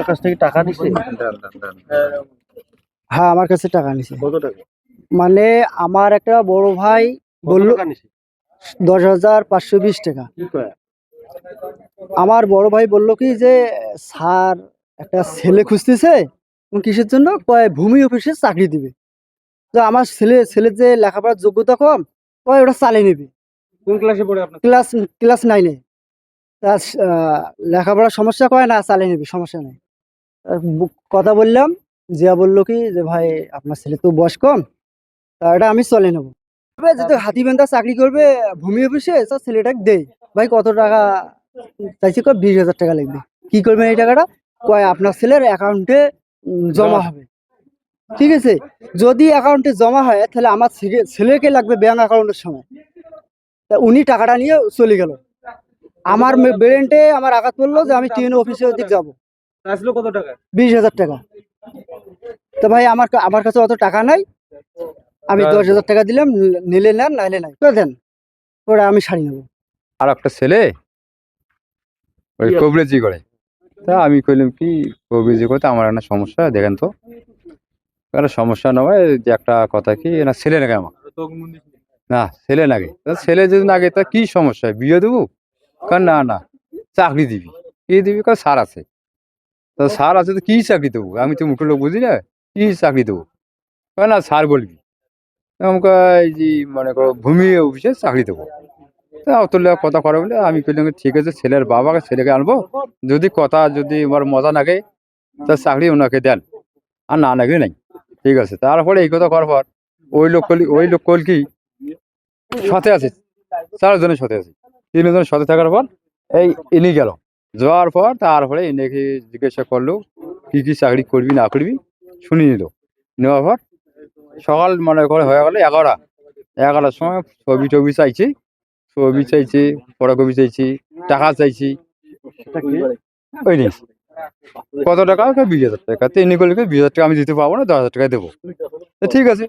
তোমার কাছ থেকে টাকা নিছে? হ্যাঁ, আমার কাছে টাকা নিছে। কত টাকা? মানে আমার একটা বড় ভাই কত বললো টাকা নিছে? 10,520 টাকা। কি কয়? আমার বড় ভাই বললো কি যে স্যার একটা ছেলে খুঁজতেছে, কিসের জন্য, কয় ভূমি অফিসে চাকরি দিবে। তো আমার ছেলের যে লেখাপড়ার যোগ্যতা কম, কয় ওটা চালিয়ে নেবে। কোন ক্লাসে পড়ে আপনার? ক্লাস 9-এ। তার লেখাপড়ার সমস্যা, কয় না চালিয়ে নেবে, সমস্যা নেই। কথা বললাম, জিয়া বললো কি যে ভাই আপনার ছেলে তো বয়স কম, তা এটা আমি চলে নেবো। যদি হাতিবান্ধা চাকরি করবে ভূমি অফিসে, তো ছেলেটাকে দেই। ভাই কত টাকা চাইছে, কয় 20,000 টাকা লাগবে। কি করবেন এই টাকাটা, কয় আপনার ছেলের অ্যাকাউন্টে জমা হবে। ঠিক আছে, যদি অ্যাকাউন্টে জমা হয় তাহলে আমার ছেলেকে লাগবে ব্যাংক অ্যাকাউন্টের সময়। তা উনি টাকাটা নিয়ে চলে গেল। আমার ব্রেনটে আমার আঘাত পড়লো যে আমি টিএন অফিসের দিক যাবো। আসলো কত টাকা? 20,000 টাকা। তো ভাই আমার কাছে অত টাকা নাই, আমি 10,000 টাকা দিলাম, নিলে নেন নাইলে নাই, করে দেন, ওরা আমি শাড়ি নেবো। আর একটা ছেলে ওই কবরেজি করে, তা আমি কইলাম কি কবরেজি করতে আমার একটা সমস্যা দেখেন তো। একটা সমস্যা নয় যে একটা কথা কি না ছেলে নাকি আমার, না ছেলে নাকি, ছেলে যদি নাগে তা কি সমস্যা, বিয়ে দেবো? কারণ না না চাকরি দিবি। কি দিবি? কারণ স্যার আছে। তো স্যার আছে তো কি চাকরি দেবো? আমি তো মুখের লোক বুঝি না, কি চাকরি দেবো? না স্যার বলবি আমাকে এই যে মনে করো ভূমি অফিসে চাকরি দেবো। তা অত কথা করে বলে আমি কইলাম ঠিক আছে, ছেলের বাবাকে ছেলেকে আনবো, যদি কথা যদি আমার মজা লাগে তা চাকরি ওনাকে দেন, আর না নাকি নাই। ঠিক আছে, তারপরে এই কথা করার পর ওই লোক কল কি সাথে আছে, 4 জনের সাথে আছে, 3 জনের সাথে থাকার পর এই ইনি গেল, যাওয়ার পর তারপরে ইনিকে জিজ্ঞাসা করলো কি কি চাকরি করবি না করবি, শুনি নিল। নেওয়ার পর সকাল মনে করে হয়ে গেল 11টার সময় ছবি টবি চাইছি, ফটোকপি চাইছি, টাকা চাইছি। ওই নিস কত টাকা? 20,000 টাকা। তো ইনি করলে 20,000 টাকা আমি দিতে পারবো না, 10,000 টাকা দেবো। ঠিক আছে,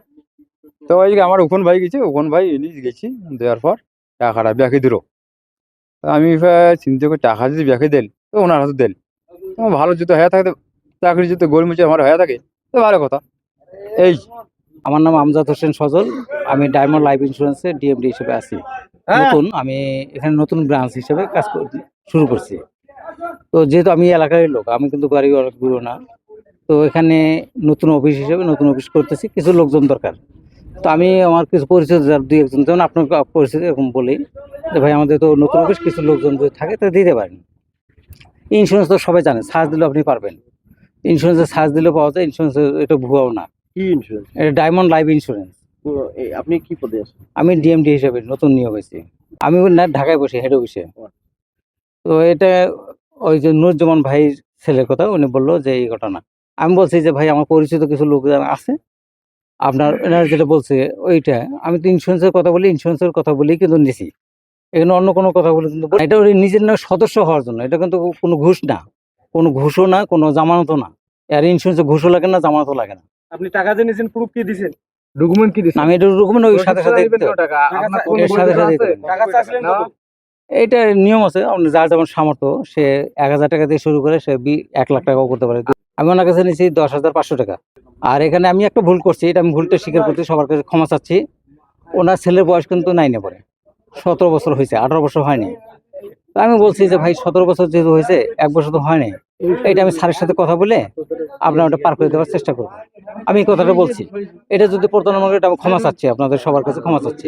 তো ওই আমার ওখান ভাই গেছে, ওখান ভাই এনে গেছি, দেওয়ার পর টাকাটা ব্যাকে দিল। আমি চিন্তা করি টাকা যদি ব্যাকে দেন তো ওনার হাতে দেন, ভালো যদি হয়ে থাকে, চাকরি যদি গরমিছে আমার হয়ে থাকে তো ভালো কথা। এই আমার নাম আমজাদ হোসেন সজল, আমি ডায়মন্ড লাইফ ইন্স্যুরেন্সে ডিএমডি হিসেবে আছি। নতুন, আমি এখানে নতুন ব্রাঞ্চ হিসেবে কাজ শুরু করছি। তো যেহেতু আমি এলাকার লোক, আমি কিন্তু বাড়ি অনেক দূর না, তো এখানে নতুন অফিস হিসেবে নতুন অফিস করতেছি, কিছু লোকজন দরকার। তো আমি আমার কিছু পরিচিত যার 2-1 জন, যেমন আপনার পরিচিত এরকম বলি যে ভাই আমাদের তো নতুন অফিস, কিছু লোকজন যদি থাকে তো দিতে পারেন। ইন্স্যুরেন্স তো সবাই জানে, সার্চ দিলে আপনি পারবেন। ইন্স্যুরেন্সে সার্চ দিলে পাওয়া যায়, ইন্স্যুরেন্সে এটা ভুয়াও না। কি ইন্স্যুরেন্স? এটা ডায়মন্ড লাইফ ইন্স্যুরেন্স। আপনি কি পদে আছেন? আমি ডিএমডি হিসেবে নতুন নিয়োগ হয়েছি। আমি না ঢাকায় বসে হেড অফিসে। তো এটা ওই যে নুরুজ্জামান ভাইয়ের ছেলের কথা, উনি বললো যে এই ঘটনা। আমি বলছি যে ভাই আমার পরিচিত কিছু লোক আছে, আপনার এনারা যেটা বলছে ওইটা, আমি তো ইন্স্যুরেন্সের কথা বলি কিন্তু নিছি, এখানে অন্য কোনো কথা বলে কিন্তু এটা ওই নিজের নামে সদস্য হওয়ার জন্য। এটা কিন্তু কোনো ঘুষ না, কোনো ঘুষও না, কোনো জামানতও না। আর ইন্স্যুরেন্সে ঘুষও লাগে না, জামানতও লাগে না। আপনি টাকা যে নিয়েছেন প্রুফ কি দিবেন? ডকুমেন্ট কি দিবেন? আমি এটা ডকুমেন্ট ওই সাথে সাথে টাকা আপনার কোন এর সাথে সাথে দিতে হবে। টাকা চাইছিলেন কত? এইটা নিয়ম আছে, যার যেমন সামর্থ্য, সে 1,000 টাকা দিয়ে শুরু করে সে 1 লাখ টাকাও করতে পারে। আমি ওনার কাছে নিয়েছি 10,500 টাকা। আর এখানে আমি একটা ভুল করছি, এটা আমি ভুলটা স্বীকার করতে সবার কাছে ক্ষমা চাচ্ছি। ওনার ছেলের বয়স কিন্তু 9-এ পড়ে, 17 বছর হয়েছে, 18 বছর হয়নি। তো আমি বলছি যে ভাই 17 বছর যেহেতু হয়েছে, 1 বছর তো হয়নি, এটা আমি স্যারের সাথে কথা বলে আপনার ওটা পার করে দেওয়ার চেষ্টা করবো, আমি এই কথাটা বলছি। এটা যদি প্রতারণা, এটা আমি ক্ষমা চাচ্ছি, আপনাদের সবার কাছে ক্ষমা চাচ্ছি।